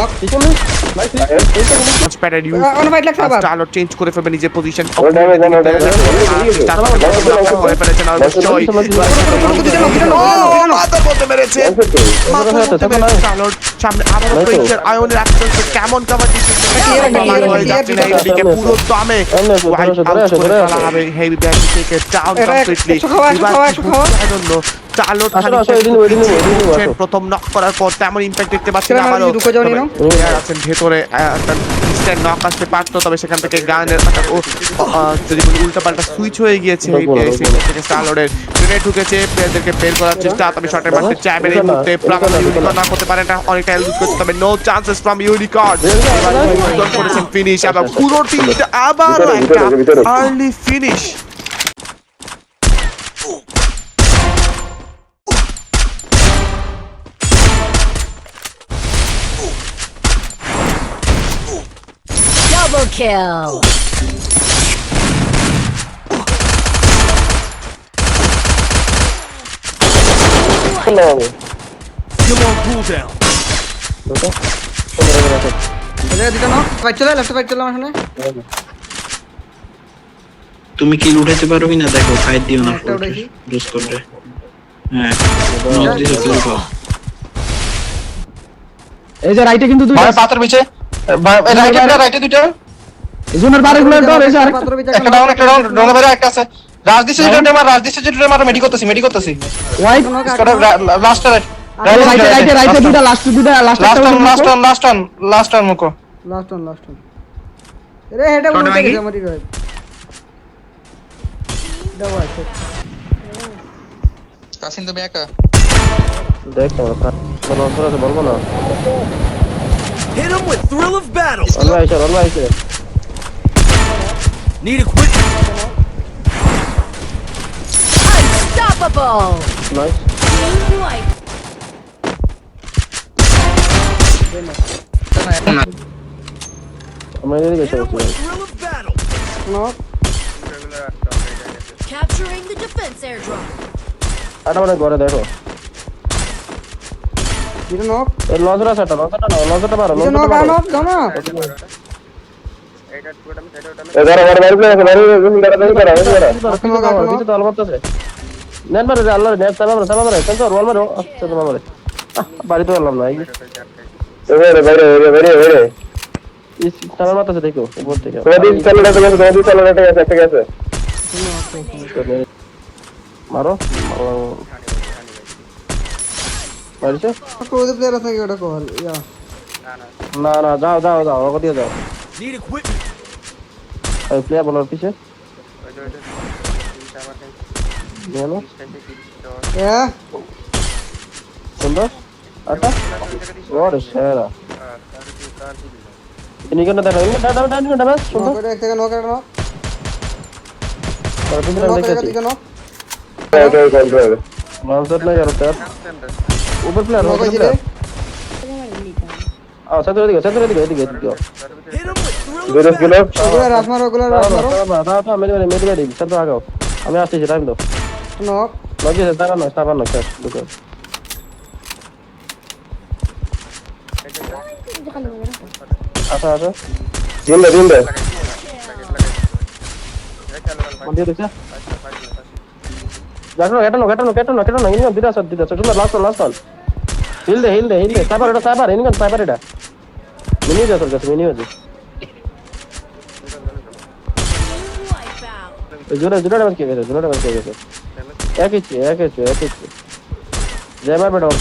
Knock পিছনে nice স্প্যাটার use on fight লাগছে আবার স্টারলট চেঞ্জ করে ফেলবে নিজের পজিশন করে ফেলেছেন অবশ্যই মাথার মধ্যে মেরেছে স্টারলট সামনে আবারও প্রেসার আয়নের অ্যাকশনস কেমন কভার দিচ্ছে পুরো দামে হোয়াইট আউট করে ফেলা হবে হেভি ব্যাক থেকে down completely I don't know স্টারলট প্রথম নক করার পর তেমন ইমপ্যাক্ট দেখতে পাচ্ছি না আবারও আছেন ভেতরে একটা ইনস্ট্যান্ট নক আসতে পারতো তবে সেখান থেকে গানের যদি উল্টা পাল্টা সুইচ হয়ে গিয়েছে থেকে স্টারলটের গ্রেনেড ঢুকেছে প্লেয়ারদেরকে বের করার চেষ্টা তবে শটের মারতে চ্যাবের এই মুহূর্তে ইউনিকর্ন নক করতে পারে না অনেকটা ইউজ করতে তবে নো চান্সেস ফ্রম ইউনিকর্ন করেছেন ফিনিশ আবার পুরো টিমটা আবার একটা আর্লি ফিনিশ Double kill. তুমি কি উঠাইতে পারো কিনা দেখো ফাইট দিও না লুজ করবে হ্যাঁ এই যে রাইটে কিন্তু দুইটা পাথর পিছে রাইটে দুইটা জোনের বারেগুলো ডর এসে আরেকটা একটা ডাউন রঙে বাইরে একটা আছে রাজদিশে যেটা মার মেডি করতেছি হোয়াইট লাস্ট রাইটে দুইটা লাস্ট অন মুকো রে হেডে উঠে গেছে আমারই গায় দাও আছে কাসিম তুমি একা দেখ তোমরা বলবো না Hit him with thrill of battle. Allah aisha Need equipment. Unstoppable. nice White. আমরা এদিকে Hit him চলছি with thrill of battle. Knock Capturing the defense airdrop. আটা মানে ঘরে দেখো এটা নক এই লজটা মারো এটা নক দাও না কিছু তো আলবাত আছে নেন মারে আল্লাহ নেট সালা মারে কেন তো রোল মারো আচ্ছা তোমার মারে বাড়িতে গেলাম না এই বাইরে ইস সালা মারতেছে দেখো উপর থেকে মারো পারিছো কোন প্লেয়ার আছে কি ওটা কল ইয়া না যাও ওকে দিয়ে যাও Need equipment. এই প্লেয়ার বলার পিছে নিয়ে এ সুন্দর আটা ওরে সেরা ইনি কেন দেখা ডান সুন্দর নক এক থেকে নক এটা নক আর তুমি নক দেখতে এটা নক माउंट नहीं यार सर ऊपर प्लेयर নক হইছে आओ सेंटर दिखे Hit him with thrill of kilo ওগুলা রাস মারো दादा मेरे सेंटर आ जाओ हमें आते ही टाइम दो নক लगे से स्टार ना सर रुको आसा दिन दे मंदिर देखा जानो केटनो इनका दिदा सुन लास्ट ऑन हिल दे साइबर इनका साइबर एटा मिनी जा सर मिनी हो जी जोरा डैमेज किया गया एक ही जय मार बेटा और